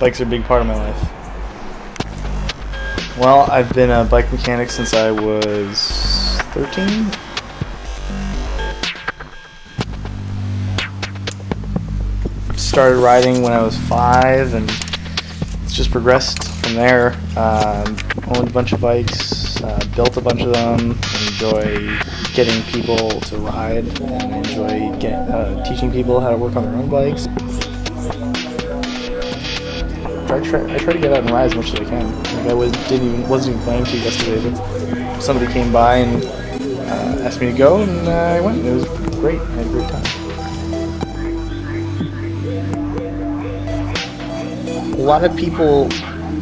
Bikes are a big part of my life. Well, I've been a bike mechanic since I was 13. Started riding when I was 5, and it's just progressed from there. Owned a bunch of bikes, built a bunch of them, enjoy getting people to ride, and enjoy teaching people how to work on their own bikes. I try to get out and ride as much as I can. Like I wasn't even planning to yesterday, but somebody came by and asked me to go, and I went. And it was great. I had a great time. A lot of people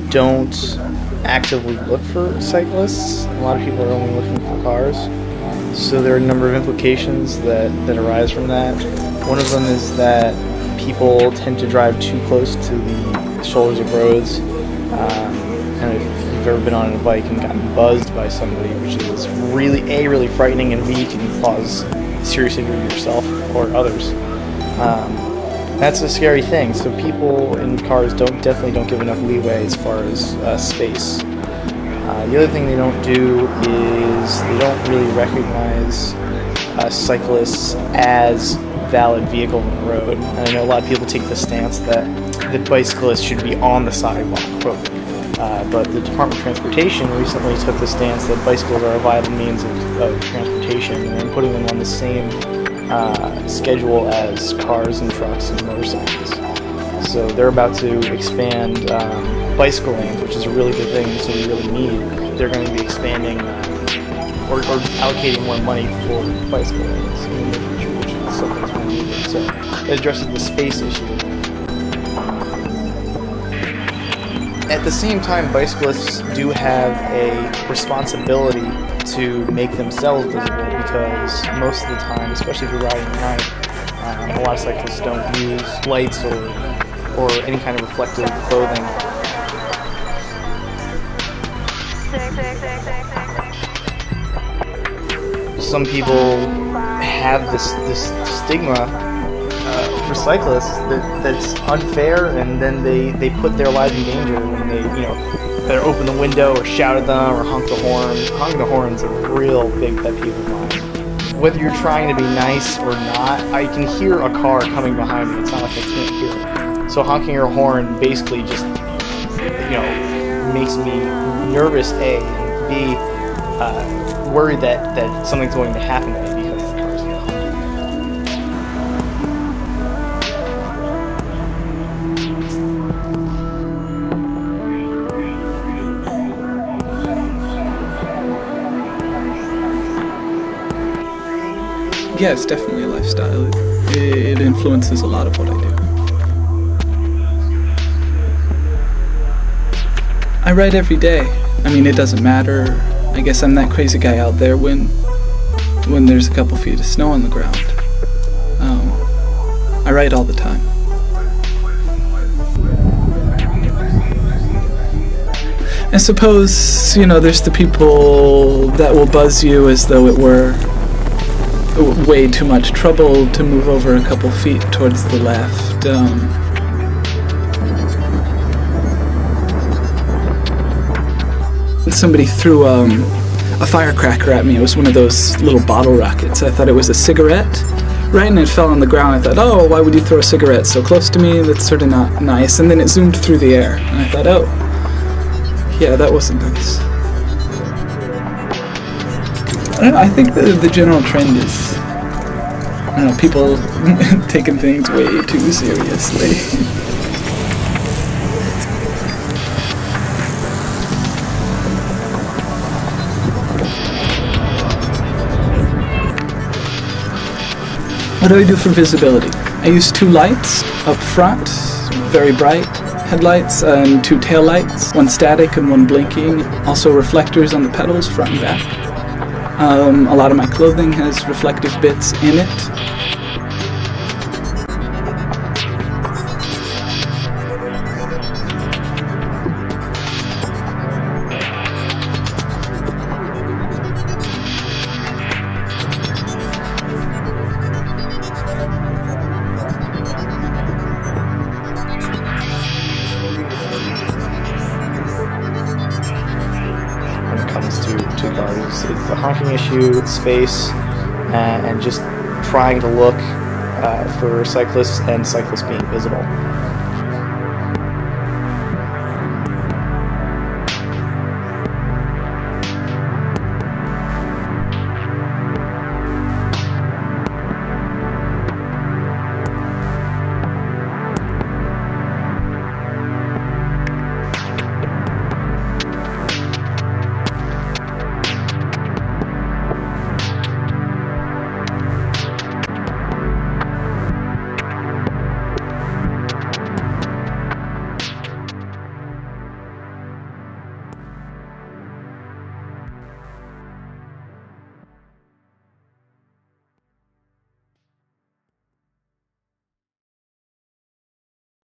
don't actively look for cyclists. A lot of people are only looking for cars. So there are a number of implications that arise from that. One of them is that people tend to drive too close to the shoulders of roads. And if you've ever been on a bike and gotten buzzed by somebody, which is really frightening, and B, can cause serious injury to yourself or others. That's a scary thing. So people in cars definitely don't give enough leeway as far as space. The other thing they don't do is they don't really recognize cyclists as valid vehicle on the road. And I know a lot of people take the stance that the bicyclists should be on the sidewalk, but the Department of Transportation recently took the stance that bicycles are a viable means of transportation, and they're putting them on the same schedule as cars and trucks and motorcycles. So they're about to expand bicycle lanes, which is a really good thing, so we really need. They're going to be expanding or allocating more money for bicycle lanes in the future, which is something that's really needed. So it addresses the space issue. At the same time, bicyclists do have a responsibility to make themselves visible, because most of the time, especially if you're riding at night, a lot of cyclists don't use lights or any kind of reflective clothing. Some people have this stigma for cyclists that's unfair, and then they put their lives in danger when they, better open the window or shout at them or honk the horn. Honking the horn's a real big pet peeve of mine. Whether you're trying to be nice or not, I can hear a car coming behind me. It's not like I can't hear it. So honking your horn basically just, makes me nervous, A, and B, worried that something's going to happen to me because the car's going to honk. Yeah, it's definitely a lifestyle. It influences a lot of what I do. I ride every day. I mean, it doesn't matter. I guess I'm that crazy guy out there when there's a couple feet of snow on the ground. I ride all the time. I suppose, there's the people that will buzz you as though it were way too much trouble to move over a couple feet towards the left. Somebody threw a firecracker at me. It was one of those little bottle rockets. I thought it was a cigarette, right? And it fell on the ground. I thought, oh, why would you throw a cigarette so close to me? That's sort of not nice. And then it zoomed through the air. And I thought, oh, yeah, that wasn't nice. I don't know, I think the general trend is, people taking things way too seriously. What do I do for visibility? I use 2 lights up front, very bright headlights, and 2 tail lights, 1 static and 1 blinking. Also reflectors on the pedals, front and back. A lot of my clothing has reflective bits in it. issue, space, and just trying to look for cyclists and cyclists being visible.